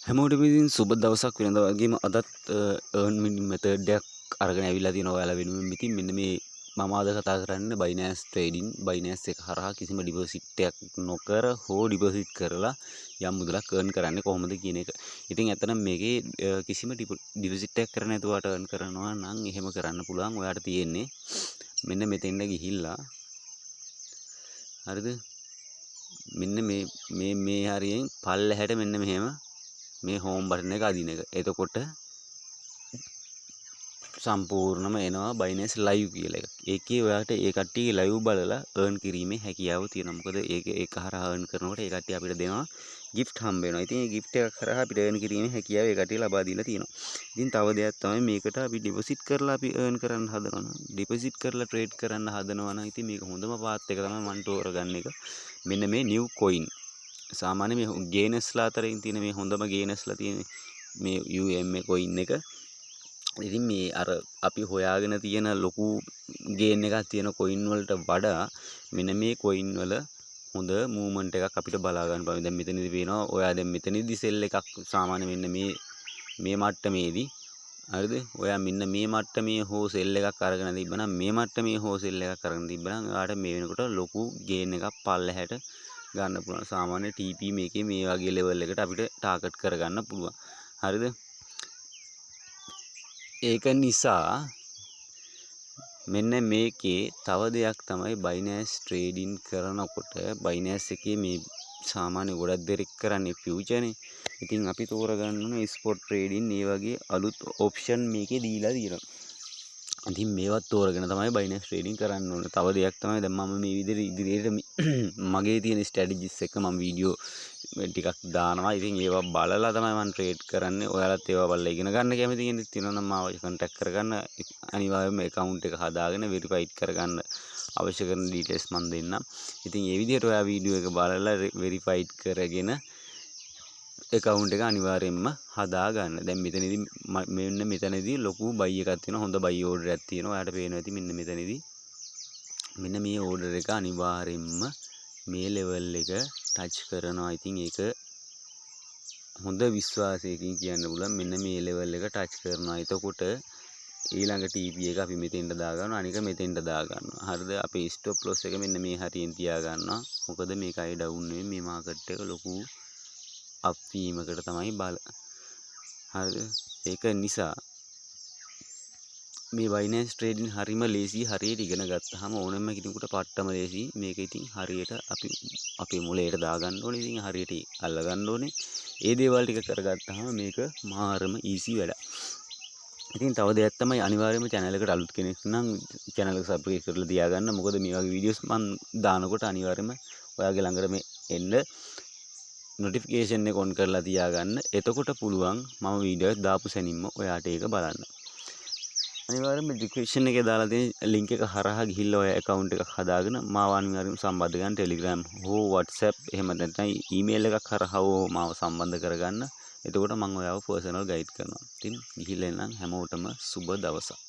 හැමෝටම ඉතින් සුබ දවසක් වෙනදා වගේම අදත් earn method එකක් අරගෙන ඇවිල්ලා තියෙනවා ඔයාලා වෙනුවෙන්. ඉතින් මෙන්න මේ මම අද කතා කරන්නේ Binance trading. Binance එක හරහා කිසිම deposit එකක් නොකර හෝ deposit කරලා යම් මුදලක් earn කරන්නේ කොහොමද කියන එක. ඉතින් ඇත්තටම මේකේ කිසිම deposit එකක් කරන්නේ නැතුවට earn කරනවා නම් එහෙම කරන්න පුළුවන්. ඔයාට තියෙන්නේ මෙන්න මෙතෙන්ට ගිහිල්ලා හරිද? මෙන්න මේ හරියෙන් පල්ලෙහැට මෙන්න මෙහෙම මේ හෝම් බටන් එක අදින එක. එතකොට සම්පූර්ණම එනවා Binance live කියලා එකක්. ඒකේ ඔයාලට ඒ කට්ටියගේ live බලලා earn කිරීමේ හැකියාව තියෙනවා. මොකද ඒක හරහා earn කරනකොට ඒ කට්ටිය අපිට දෙනවා gift හම්බ වෙනවා. ඉතින් මේ gift එක හරහා අපිට earn කිරීමේ හැකියාව ඒ කට්ටිය ලබා දීලා තියෙනවා. ඉතින් තව දෙයක් තමයි මේකට අපි deposit කරලා අපි earn කරන්න හදනවා නම් deposit කරලා trade කරන්න හදනවා නම් ඉතින් මේක හොඳම path එක තමයි මම තෝරගන්න එක. මෙන්න මේ new coin. සාමාන්‍ය මේ ගේනස්ලා අතරින් තියෙන මේ හොඳම ගේනස්ලා තියෙන මේ UMA coin එක. ඉතින් මේ අර අපි හොයාගෙන තියෙන ලොකු ගේන් එකක් තියෙන coin වලට වඩා මෙන්න මේ coin වල හොඳ මූවමන්ට් එකක් අපිට බලා ගන්න පුළුවන්. දැන් මෙතනදී පේනවා ඔයා දැන් මෙතනදී සෙල් එකක් සාමාන්‍ය මෙන්න මේ මට්ටමේදී හරිද? ඔයා මෙන්න මේ මට්ටමේ හෝ සෙල් එකක් අරගෙන තිබ්බනම් මේ මට්ටමේ හෝ සෙල් එකක් අරගෙන තිබ්බනම් ඔයාට මේ වෙනකොට ලොකු ගේන් එකක් පල්ලෙහැට ගන්න පුළුවන්. සාමාන්‍ය TP මේකේ මේ වගේ ලෙවල් එකට අපිට ටාගට් කරගන්න පුළුවන්. හරිද? ඒක නිසා මෙන්න මේකේ තව දෙයක් තමයි Binance trading කරනකොට Binance එකේ මේ සාමාන්‍ය ගොඩක් දෙනෙක් කරන්නේ ෆියුචර් නේ. ඉතින් අපි තෝරගන්න ඕනේ ස්පොට් ට්‍රේඩින් මේ වගේ අලුත් ඔප්ෂන් මේකේ දීලා තියෙනවා. ඉතින් මේවත් තෝරගෙන තමයි Binance trading කරන්න ඕනේ. තව දෙයක් තමයි දැන් මම මේ විදිහට ඉදිරියට මගේ තියෙන ස්ට්‍රැටජිස් එක මම වීඩියෝ ටිකක් දානවා. ඉතින් ඒවා බලලා තමයි මම ට්‍රේඩ් කරන්නේ. ඔයාලත් ඒවා බලලා ඉගෙන ගන්න කැමති කෙනෙක් තියෙනවා නම් මාව කන්ටැක්ට් කරගන්න. අනිවාර්යයෙන්ම account එක හදාගෙන වෙරිෆයිඩ් කරගන්න අවශ්‍ය කරන ඩීටේල්ස් මම දෙන්නම්. ඉතින් මේ විදිහට ඔයා වීඩියෝ එක බලලා වෙරිෆයිඩ් කරගෙන account එක අනිවාර්යයෙන්ම හදා ගන්න. දැන් මෙතනදී ලොකු buy එකක් තියෙනවා. හොඳ buy order එකක් තියෙනවා. ඔයාලට පේනවා ඇති මෙන්න මෙතනදී. මෙන්න මේ order එක අනිවාර්යයෙන්ම මේ level එක touch කරනවා. ඉතින් ඒක හොඳ විශ්වාසයකින් කියන්න පුළුවන්. මෙන්න මේ level එක touch කරනවා. එතකොට ඊළඟ TP එක අපි මෙතෙන්ට දා ගන්නවා. අනික මෙතෙන්ට දා ගන්නවා. හරිද? අපේ stop loss එක මෙන්න මේ හරියෙන් තියා ගන්නවා. මොකද මේකයි down නෙවෙයි මේ market එක ලොකු අප් වීමකට තමයි බල. හරිද? ඒක නිසා මේ Binance trading හරිම ලේසි. හරියට ඉගෙන ගත්තාම ඕනෙම කෙනෙකුට පට්ටම ලේසි. මේක ඉතින් හරියට අපි අපේ මොලේට දාගන්න ඕනේ. ඉතින් හරියට අල්ලගන්න ඕනේ. ඒ දේවල් ටික කරගත්තාම මේක මාරම ඊසි වැඩක්. ඉතින් තව දෙයක් තමයි අනිවාර්යයෙන්ම channel එකට අලුත් කෙනෙක් නම් channel එක subscribe කරලා තියාගන්න. මොකද මේ වගේ videos මම දානකොට අනිවාර්යයෙන්ම ඔයාගේ ළඟට මේ එන්න notification එක on කරලා තියාගන්න. එතකොට පුළුවන් මම වීඩියෝ එක දාපු සැනින්ම ඔයාට ඒක බලන්න. අනිවාර්යයෙන්ම description එකේ දාලා තියෙන link එක හරහා ගිහිල්ලා ඔය account එකක් හදාගෙන මාව අනිවාර්යයෙන්ම සම්බන්ධ කරගන්න Telegram හෝ WhatsApp එහෙම නැත්නම් email එකක් හරහා මාව සම්බන්ධ කරගන්න. එතකොට මම ඔයාව personal guide කරනවා. ඉතින් ගිහිල්ලා එන්න හැමෝටම සුබ දවසක්.